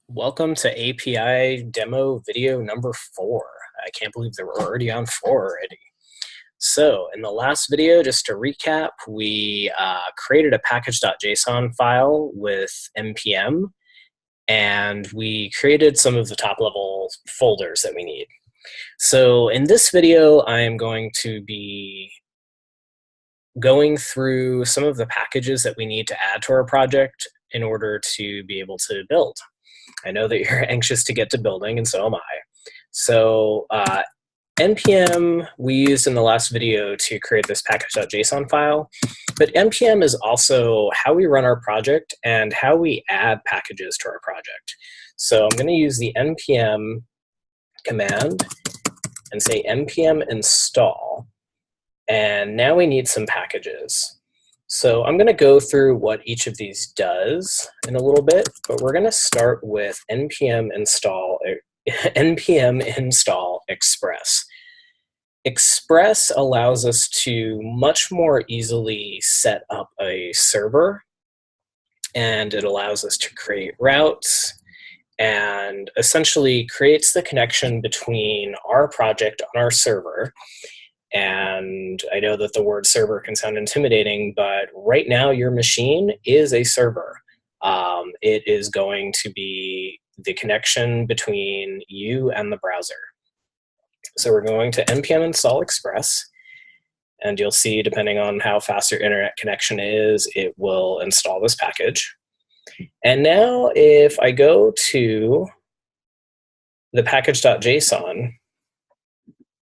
Welcome to API demo video number 4. I can't believe that we're already on 4 already. So in the last video, just to recap, we created a package.json file with npm, and we created some of the top level folders that we need. So in this video, I am going to be going through some of the packages that we need to add to our project in order to be able to build. I know that you're anxious to get to building, and so am I. So npm we used in the last video to create this package.json file, but npm is also how we run our project and how we add packages to our project. So I'm going to use the npm command and say npm install, and now we need some packages. So I'm going to go through what each of these does in a little bit, but we're going to start with npm install express. Express allows us to much more easily set up a server, and it allows us to create routes and essentially creates the connection between our project on our server. And I know that the word server can sound intimidating, but right now your machine is a server. It is going to be the connection between you and the browser. So we're going to npm install express, and you'll see, depending on how fast your internet connection is, it will install this package. And now if I go to the package.json,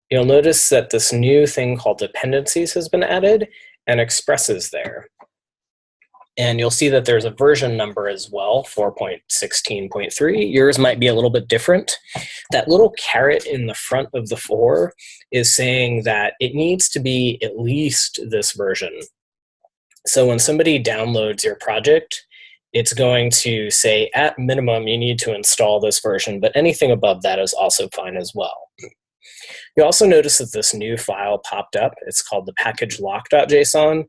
you'll notice that this new thing called dependencies has been added, and Express is there. And you'll see that there's a version number as well, 4.16.3. Yours might be a little bit different. That little caret in the front of the 4 is saying that it needs to be at least this version. So when somebody downloads your project, it's going to say, at minimum, you need to install this version, but anything above that is also fine as well. You also notice that this new file popped up. It's called the package.lock.json,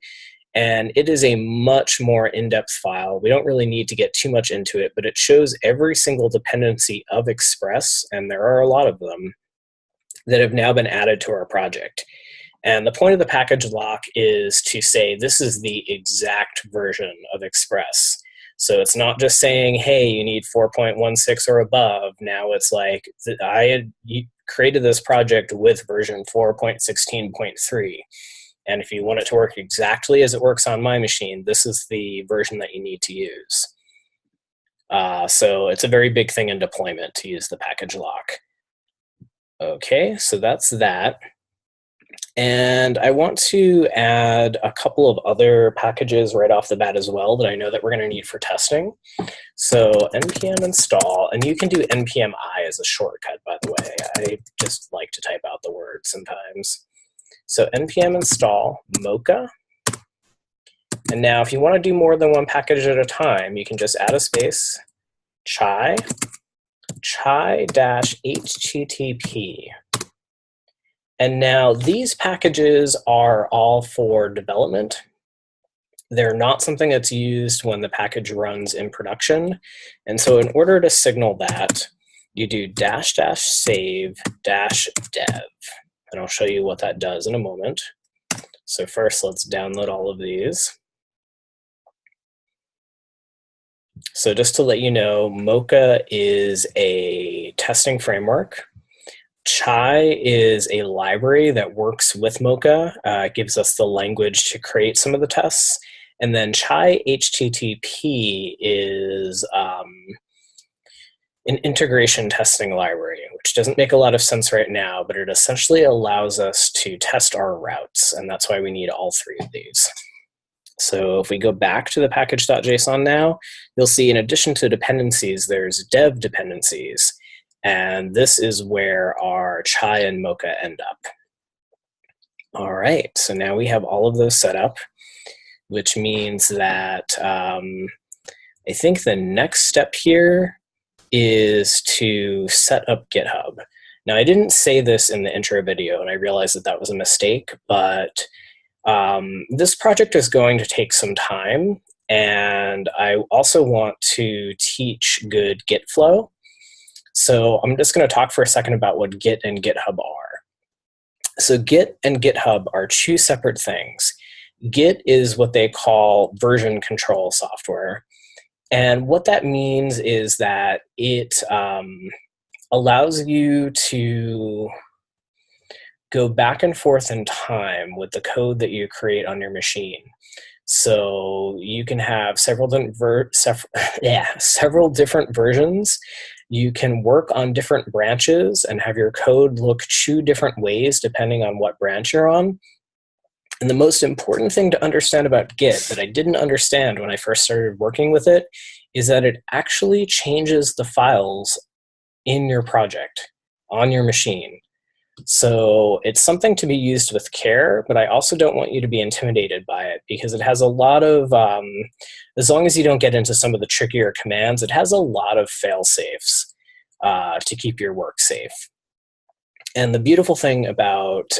and it is a much more in-depth file. We don't really need to get too much into it, but it shows every single dependency of Express, and there are a lot of them, that have now been added to our project. And the point of the package lock is to say this is the exact version of Express. So it's not just saying, hey, you need 4.16 or above. Now it's like, you created this project with version 4.16.3. And if you want it to work exactly as it works on my machine, this is the version that you need to use. So it's a very big thing in deployment to use the package lock. Okay, so that's that. And I want to add a couple of other packages right off the bat as well that I know that we're going to need for testing. So npm install, and you can do npm I as a shortcut, by the way. I just like to type out the word sometimes. So npm install mocha. And now if you want to do more than one package at a time, you can just add a space, chai-http. And now these packages are all for development. They're not something that's used when the package runs in production. And so in order to signal that, you do --save -dev. And I'll show you what that does in a moment. So first, let's download all of these. So just to let you know, Mocha is a testing framework. Chai is a library that works with Mocha. It gives us the language to create some of the tests. And then Chai HTTP is an integration testing library, which doesn't make a lot of sense right now, but it essentially allows us to test our routes. And that's why we need all three of these. So if we go back to the package.json now, you'll see in addition to dependencies, there's dev dependencies. And this is where our chai and mocha end up. All right, so now we have all of those set up, which means that I think the next step here is to set up GitHub. Now, I didn't say this in the intro video, and I realized that that was a mistake, but this project is going to take some time, and I also want to teach good Git flow. So I'm just going to talk for a second about what Git and GitHub are. So Git and GitHub are two separate things. Git is what they call version control software. And what that means is that it allows you to go back and forth in time with the code that you create on your machine. So you can have several different versions. You can work on different branches and have your code look two different ways depending on what branch you're on. And the most important thing to understand about Git that I didn't understand when I first started working with it is that it actually changes the files in your project on your machine. So it's something to be used with care, but I also don't want you to be intimidated by it because it has a lot of, as long as you don't get into some of the trickier commands, it has a lot of fail-safes to keep your work safe. And the beautiful thing about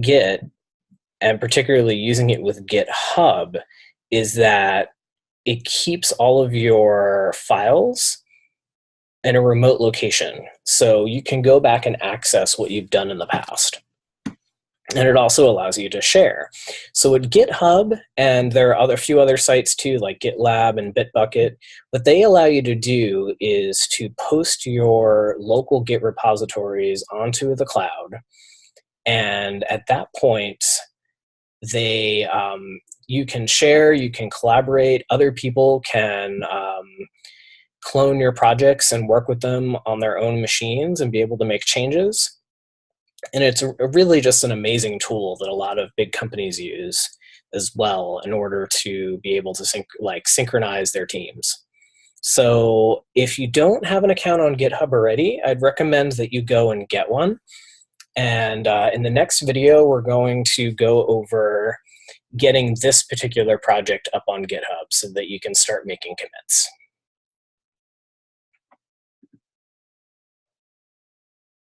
Git, and particularly using it with GitHub, is that it keeps all of your files in a remote location. So you can go back and access what you've done in the past. And it also allows you to share. So at GitHub, and there are a few other sites too, like GitLab and Bitbucket, what they allow you to do is to post your local Git repositories onto the cloud. And at that point, you can share, you can collaborate, other people can clone your projects and work with them on their own machines and be able to make changes. And it's really just an amazing tool that a lot of big companies use as well in order to be able to synchronize their teams. So if you don't have an account on GitHub already, I'd recommend that you go and get one. And in the next video, we're going to go over getting this particular project up on GitHub so that you can start making commits.